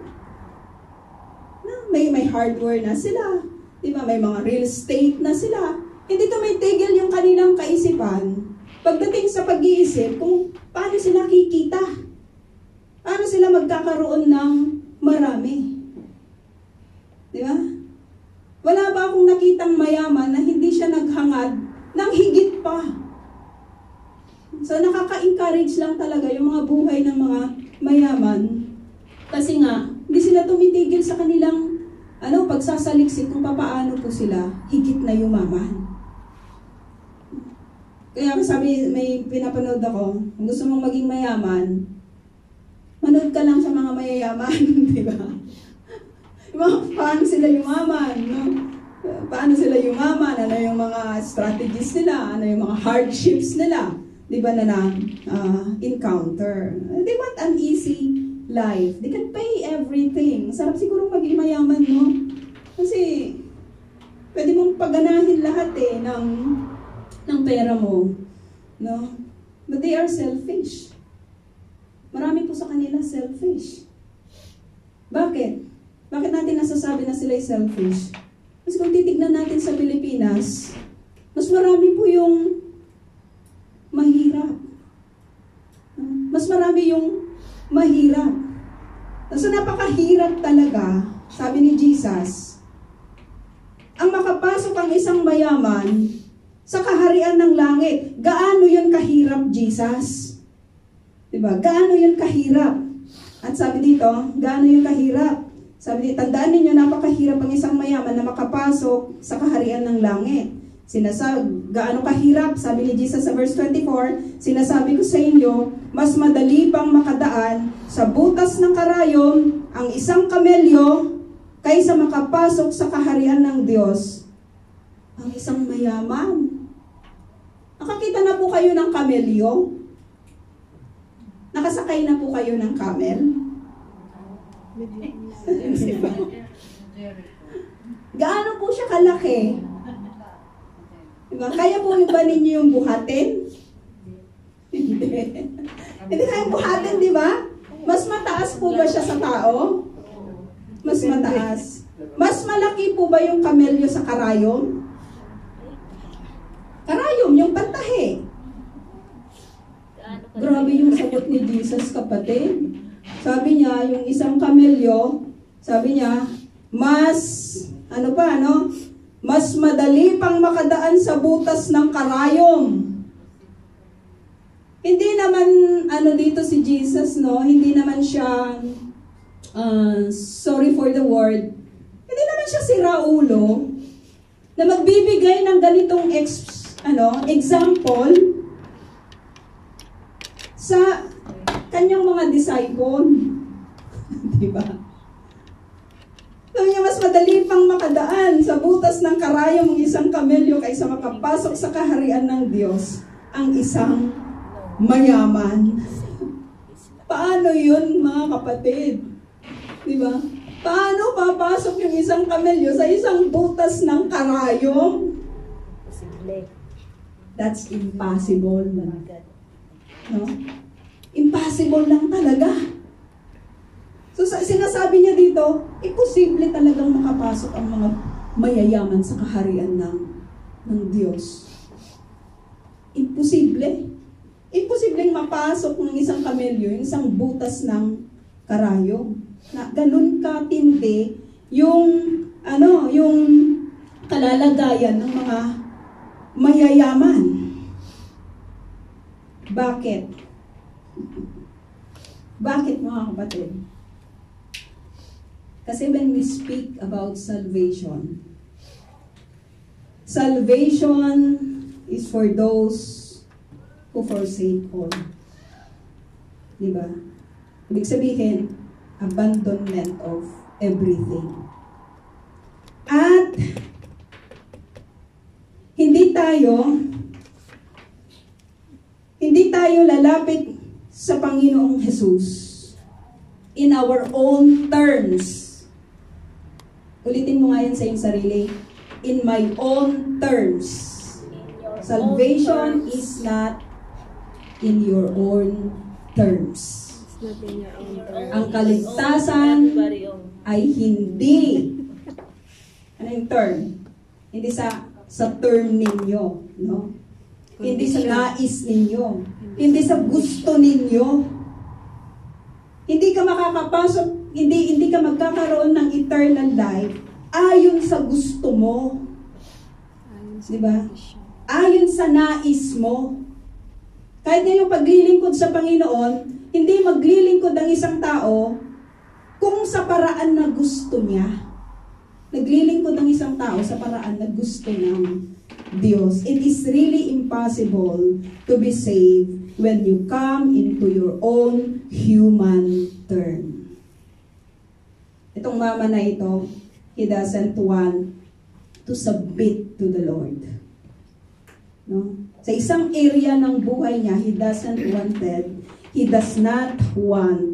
May hardware na sila. Diba? May mga real estate na sila. Hindi tumitigil yung kanilang kaisipan pagdating sa pag-iisip kung paano sila kikita. Paano sila magkakaroon ng marami. Diba? Wala ba akong nakitang mayaman na hindi siya naghangad ng higit pa? So, nakaka-encourage lang talaga yung mga buhay ng mga mayaman. Kasi nga, hindi sila tumitigil sa kanilang pagsasaliksik kung paano po sila higit na yumaman. Kaya sabi, may pinapanood ako, kung gusto mong maging mayaman, manood ka lang sa mga mayayaman, di ba? Paano sila yumaman, no? Paano sila yumaman? Ano yung mga strategies nila? Ano yung mga hardships nila? Di ba na encounter? They want an easy life. They can pay everything. Sarap siguro maging mayaman, no? Kasi, pwede mong paganahin lahat ng pera mo, no? But they are selfish. Marami po sa kanila selfish. Bakit? Bakit natin nasasabi na sila selfish? Kasi kung titignan natin sa Pilipinas, mas marami po yung mahirap. Mas marami yung mahirap. So napakahirap talaga, sabi ni Jesus, ang makapasok ang isang mayaman sa kaharian ng langit. Gaano yun kahirap, Jesus? Diba? Gaano yun kahirap? At sabi dito, gaano yun kahirap? Sabi dito, tandaan ninyo, napakahirap ang isang mayaman na makapasok sa kaharian ng langit. Sinasabi, gaano kahirap? Sabi ni Jesus sa verse 24, sinasabi ko sa inyo, mas madali pang makadaan sa butas ng karayom ang isang kamelyo kaysa makapasok sa kaharian ng Diyos. Ang isang mayaman. Nakakita na po kayo ng kamelyo? Nakasakay na po kayo ng camel? Gaano po siya kalaki? Diba? Kaya po ba ninyo yung buhatin? Hindi kaya buhatin, di ba? Mas mataas po ba siya sa tao? Mas mataas. Mas malaki po ba yung kamelyo sa karayom? Karayom, yung pantahe. Grabe yung sagot ni Jesus, kapatid. Sabi niya, yung isang kamelyo, sabi niya, mas madali pang makadaan sa butas ng karayom. Hindi naman, dito si Jesus, no? Hindi naman siya, sorry for the word, hindi naman siya siraulo, na magbibigay ng ganitong example sa kanyang mga disciple. Diba? Sabi niya, mas madali pang makadaan sa butas ng karayom ng isang kamelyo kaysa makapasok sa kaharian ng Diyos ang isang mayaman. Paano yun, mga kapatid? Diba? Paano papasok yung isang kamelyo sa isang butas ng karayom? That's impossible. No? Impossible lang talaga. So sinasabi niya dito, imposible talagang makapasok ang mga mayayaman sa kaharian ng Diyos. Imposible. Imposibleng mapasok ng isang kamelyo, yung isang butas ng karayom. Na ganun katindi yung kalalagayan ng mga mayayaman. Bakit? Bakit, mga kapatid? Kasi when we speak about salvation is for those who forsake all. Diba? Ibig sabihin, abandonment of everything. At hindi tayo lalapit sa Panginoong Jesus in our own terms. Ulitin mo nga yan sa iyong sarili. In my own terms. Salvation is not in your own terms. Ang kaligtasan ay hindi. Ano yung term? Hindi sa term ninyo, no? Hindi sa nais ninyo. Hindi sa gusto ninyo. Hindi ka makakapasok, hindi ka magkakaroon ng eternal life ayon sa gusto mo. Diba? Ayon sa nais mo. Kahit ngayong paglilingkod sa Panginoon, hindi maglilingkod ang isang tao kung sa paraan na gusto niya. Naglilingkod ang isang tao sa paraan na gusto ng Diyos. It is really impossible to be saved when you come into your own human term. Itong mama na ito, he doesn't want to submit to the Lord. No? Sa isang area ng buhay niya, he does not want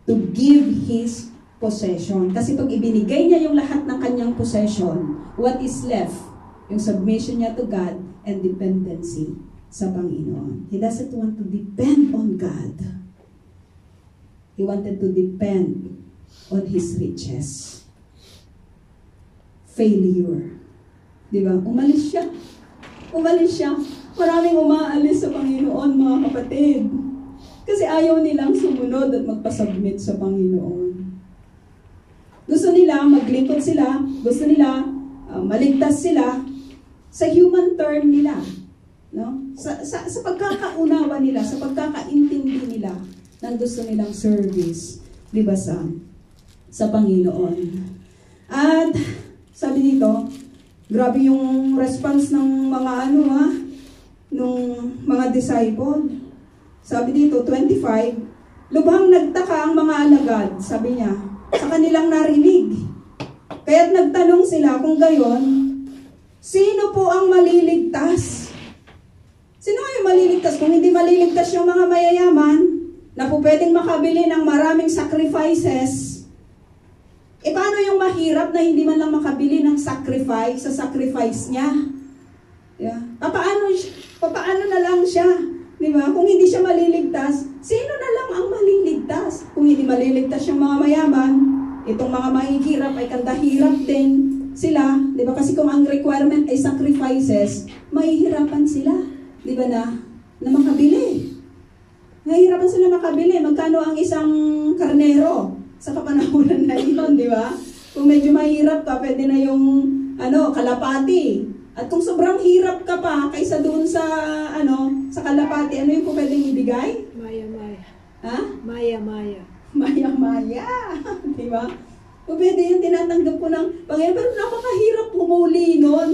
to give his possession. Kasi pag ibinigay niya yung lahat ng kanyang possession, what is left? Yung submission niya to God and dependency sa Panginoon. He doesn't want to depend on God. He wanted to depend on his riches. Failure. Diba? Umalis siya. Maraming umaalis sa Panginoon, mga kapatid. Kasi ayaw nilang sumunod at magpasubmit sa Panginoon. Gusto nila maglingkod sila, gusto nila maligtas sila sa human term nila. No? Sa pagkakaunawa nila, sa pagkakaintindi nila ng gusto nilang service, di ba, sa Panginoon. At sabi dito, grabe yung response ng mga nung mga disciple. Sabi dito, 25, lubhang nagtaka ang mga alagad, sabi niya, sa kanilang narinig. Kaya't nagtanong sila kung gayon, sino po ang maliligtas? Sino yung maliligtas? Kung hindi maliligtas yung mga mayayaman, na po pwedeng makabili ng maraming sacrifices, paano yung mahirap na hindi man lang makabili ng sacrifice sa sacrifice niya? Yeah. Paano na lang siya? Diba? Kung hindi siya maliligtas, sino na lang ang maliligtas? Kung hindi maliligtas yung mga mayaman, itong mga mahihirap ay kandahirap din sila, di ba? Kasi kung ang requirement ay sacrifices, mahihirapan sila, di ba na makabili. Mahihirapan sila makabili. Magkano ang isang karnero sa kapanahunan na iyon, di ba? Kung medyo mahirap ka, pwede na yung kalapati. At kung sobrang hirap ka pa kaysa doon sa sa kalapati, ano yung pwedeng ibigay? Maya. Ha? Maya. Maya. Di ba? O pwede yung tinatanggap ko ng Panginoon, pero napakahirap pumuli nun.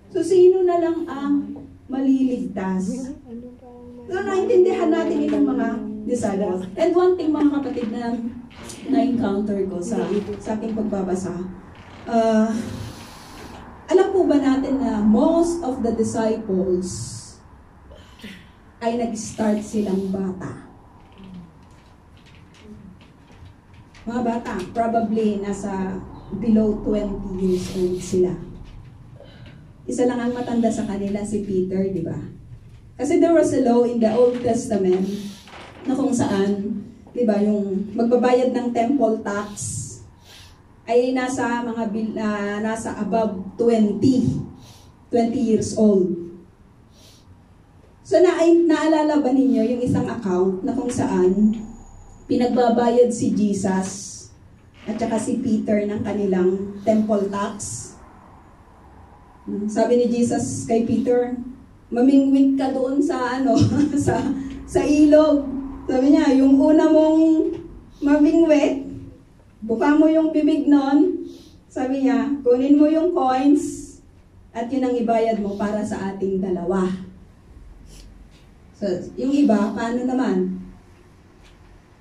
So, sino na lang ang maliligtas? So, naintindihan natin itong mga disciples. And one thing, mga kapatid, na na-encounter ko sa aking pagbabasa, alam po ba natin na most of the disciples ay nag-start silang bata? Mga bata, probably nasa below 20 years old sila. Isa lang ang matanda sa kanila, si Peter, di ba? Kasi there was a law in the Old Testament na kung saan, di ba, yung magbabayad ng temple tax ay nasa nasa above 20 years old. So naalala ba ninyo yung isang account na kung saan pinagbabayad si Jesus at saka si Peter ng kanilang temple tax? Sabi ni Jesus kay Peter, mamingwit ka doon sa sa ilog. Sabi niya, yung una mong mamingwit, buka mo yung bibig nun. Sabi niya, kunin mo yung coins at yun ang ibayad mo para sa ating dalawa. So, yung iba, paano naman?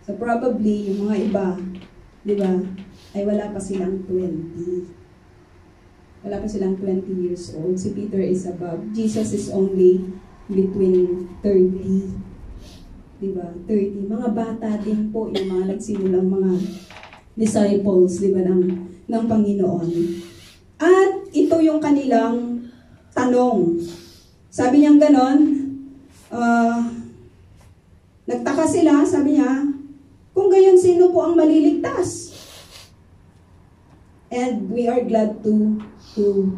So probably, yung mga iba, di ba, ay wala pa silang 20. Wala pa silang 20 years old. Si Peter is above. Jesus is only between 30. Di ba? 30. Mga bata din po yung mga nagsimulang mga disciples, di ba, ng Panginoon. At ito yung kanilang tanong. Sabi niyang ganon, nagtaka sila, sabi niya, kung gayon, sino po ang maliligtas? And we are glad to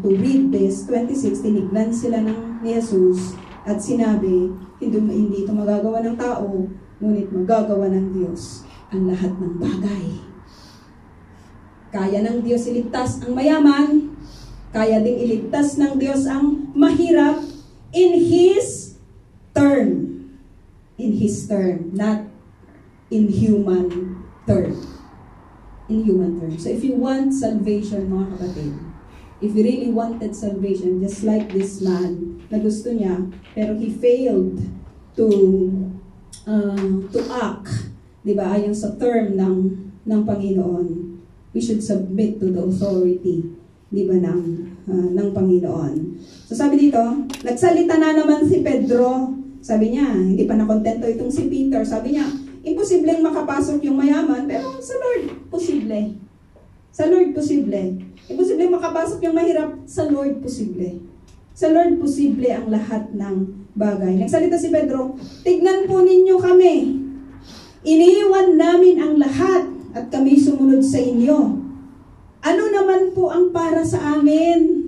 read this. 26, tinignan sila ni Jesus at sinabi, hindi ito magagawa ng tao, ngunit magagawa ng Diyos ang lahat ng bagay. Kaya ng Diyos iligtas ang mayaman, kaya ding iligtas ng Diyos ang mahirap in His term. In His term, not in human term. In human term. So if you want salvation, mga kapatid, if you really wanted salvation, just like this man, na gusto niya, pero he failed to act, di ba, ayon sa term ng Panginoon, we should submit to the authority, di ba, ng Panginoon. So sabi dito, nagsalita na naman si Pedro. Sabi niya, hindi pa nakontento itong si Peter. Sabi niya, imposibleng makapasok yung mayaman, pero sa Lord, posible. Sa Lord, posible. Imposibleng makapasok yung mahirap, sa Lord, posible. Sa Lord, posible ang lahat ng bagay. Nagsalita si Pedro, tignan po ninyo kami. Iniiwan namin ang lahat at kami sumunod sa inyo. Ano naman po ang para sa amin?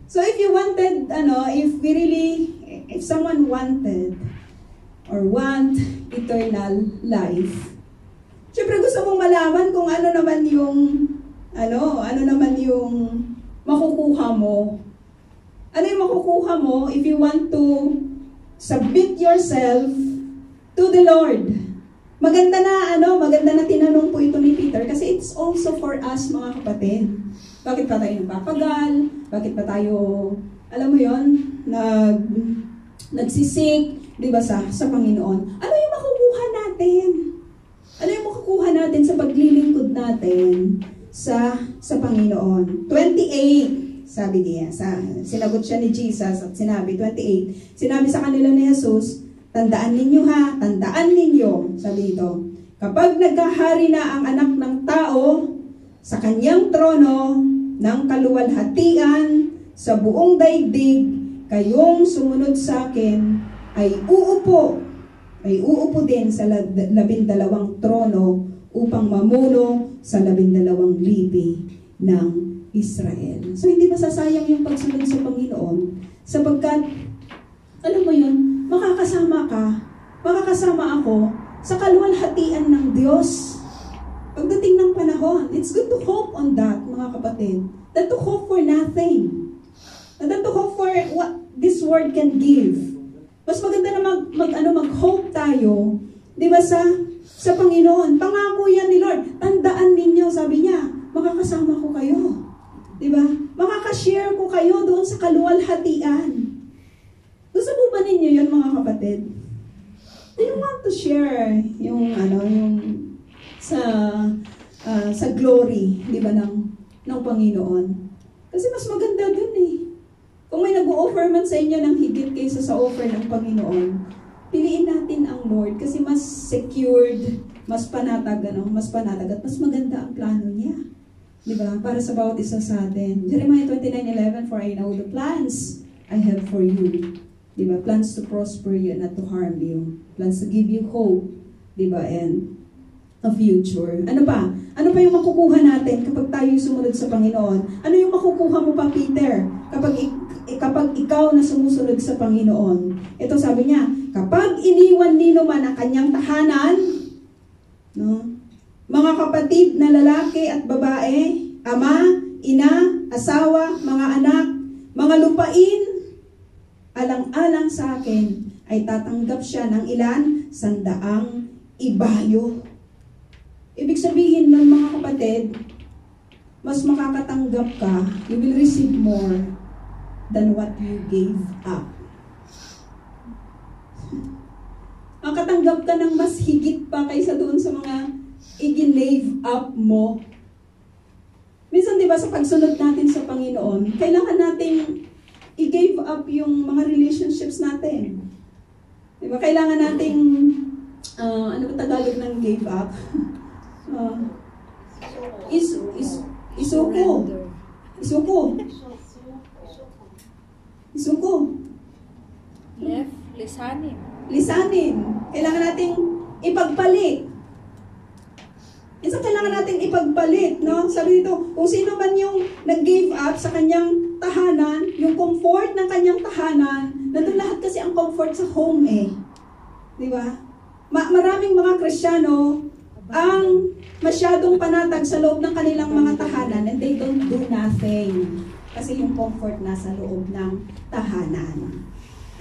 So if you wanted, if someone wanted or want eternal life, syempre gusto mong malaman kung ano naman yung makukuha mo. Ano yung makukuha mo if you want to submit yourself to the Lord? Maganda na tinanong po ito ni Peter kasi it's also for us, mga kapatid. Bakit pa tayo nagpapagal? Bakit pa tayo, alam mo yon, nagsisik, di ba, sa Panginoon? Ano yung makukuha natin? Ano yung makukuha natin sa paglilingkod natin sa Panginoon? 28, sabi niya, sinagot siya ni Jesus at sinabi, 28, sinabi sa kanila ni Jesus, tandaan ninyo ha, tandaan ninyo, sabi dito, kapag nagkahari na ang anak ng tao sa kanyang trono ng kaluwalhatian sa buong daigdig, kayong sumunod sa akin ay uupo din sa 12 trono upang mamuno sa 12 lipi ng Israel. So hindi masasayang yung pagsunod sa Panginoon sapagkat, alam mo yun, makakasama ako sa kaluwalhatian ng Diyos. Pagdating ng panahon, it's good to hope on that, mga kapatid. Not to hope for nothing. Not to hope for what this world can give. Mas maganda na mag-hope tayo, di ba, sa Panginoon. Pangako yan ni Lord. Tandaan ninyo, sabi niya, makakasama ko kayo. Di ba? Makakashare ko kayo doon sa kaluwalhatian. Gusto po ba ninyo yun, mga kapatid? Do you want to share yung sa glory, di ba, ng Panginoon? Kasi mas maganda dun eh. Kung may nag-o-offer man sa inyo ng higit kaysa sa offer ng Panginoon, piliin natin ang Lord kasi mas secured, mas panatag at mas maganda ang plano niya. Diba? Para sa bawat isa sa atin. Jeremiah 29:11, "For I know the plans I have for you." Diba? Plans to prosper you and not to harm you. Plans to give you hope. Diba? And a future. Ano pa? Ano pa yung makukuha natin kapag tayo sumunod sa Panginoon? Ano yung makukuha mo pa, Peter? Kapag ikaw na sumusunod sa Panginoon. Ito sabi niya, kapag iniwan nino man ang kanyang tahanan, no? Mga kapatid na lalaki at babae, ama, ina, asawa, mga anak, mga lupain, alang-alang sa akin, ay tatanggap siya ng ilan? 100 ibayo. Ibig sabihin ng mga kapatid, mas makakatanggap ka, you will receive more than what you gave up. Makatanggap ka ng mas higit pa kaysa doon sa mga i-give up mo. Minsan, di ba, sa pagsunod natin sa Panginoon, kailangan nating i-give up yung mga relationships natin. Di ba? Kailangan nating, ano ba Tagalog ng give up? Isuko. Lisanin. Kailangan nating ipagpalit. Minsan kailangan nating ipagpalit, no? Sabi dito, kung sino man yung nag-give up sa kanyang tahanan, yung comfort ng kanyang tahanan, nandun lahat kasi ang comfort sa home eh. Di ba? Maraming mga Kristiyano ang masyadong panatag sa loob ng kanilang mga tahanan and they don't do nothing. Kasi yung comfort nasa loob ng tahanan.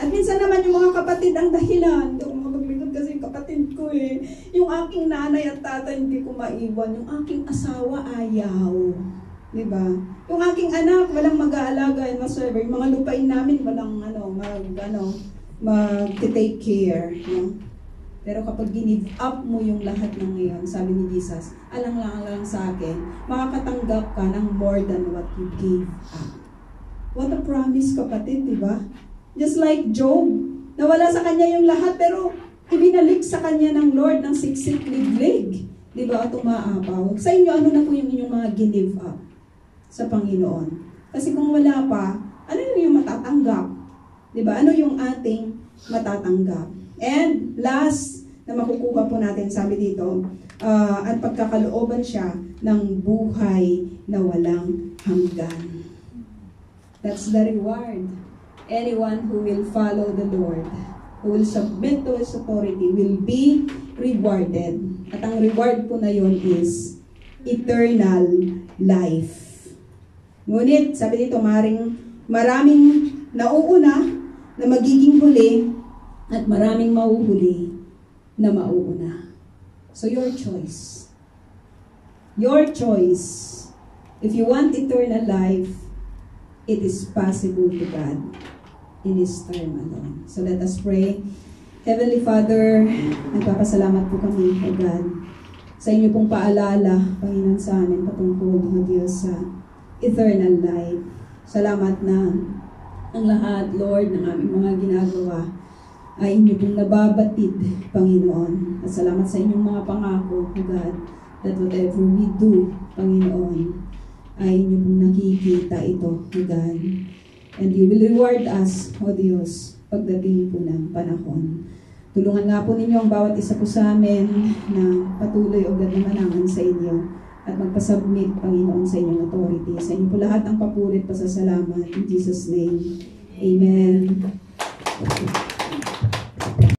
At minsan naman yung mga kapatid ang dahilan. Hindi ako makapagligot kasi yung kapatid ko eh. Yung aking nanay at tatay hindi ko maiwan. Yung aking asawa ayaw. Diba? Yung aking anak walang mag-aalaga and whatsoever. Yung mga lupain namin walang mag-take care. No? Pero kapag give up mo yung lahat ng ngayon, sabi ni Jesus, alang-lang sa akin, makakatanggap ka ng more than what you gave up. What a promise, kapatid, di ba? Just like Job, nawala sa kanya yung lahat, pero ibinalik sa kanya ng Lord ng siksik liglig. Di ba? At umaapaw. Sa inyo, ano na po yung inyong mga give up sa Panginoon? Kasi kung wala pa, ano yung matatanggap? Di ba? Ano yung ating matatanggap? And last na makukuha po natin, sabi dito, at pagkakalooban siya ng buhay na walang hanggan. That's the reward. Anyone who will follow the Lord, who will submit to His authority, will be rewarded. At ang reward po na yun is eternal life. Ngunit, sabi dito, maraming nauuna na magiging huli, at maraming mauhuli na mauuna. So your choice. Your choice. If you want eternal life, it is possible to God in His term alone. So let us pray. Heavenly Father, nagpapasalamat po kami, O God, sa inyo pong paalala, Panginoon, sa amin patungkol, O Diyos, sa eternal life. Salamat na ang lahat, Lord, ng aming mga ginagawa ay inyo pong nababatid, Panginoon. At salamat sa inyong mga pangako, O God, that whatever we do, Panginoon, ay inyo pong nakikita ito, O God. And you will reward us, O Diyos, pagdating po ng panahon. Tulungan nga po ninyo ang bawat isa po sa amin na patuloy o na manangan sa inyo at magpasubmit, Panginoon, sa inyong authority. Sa inyo po lahat ang papurit, pasasalamat. In Jesus' name, Amen.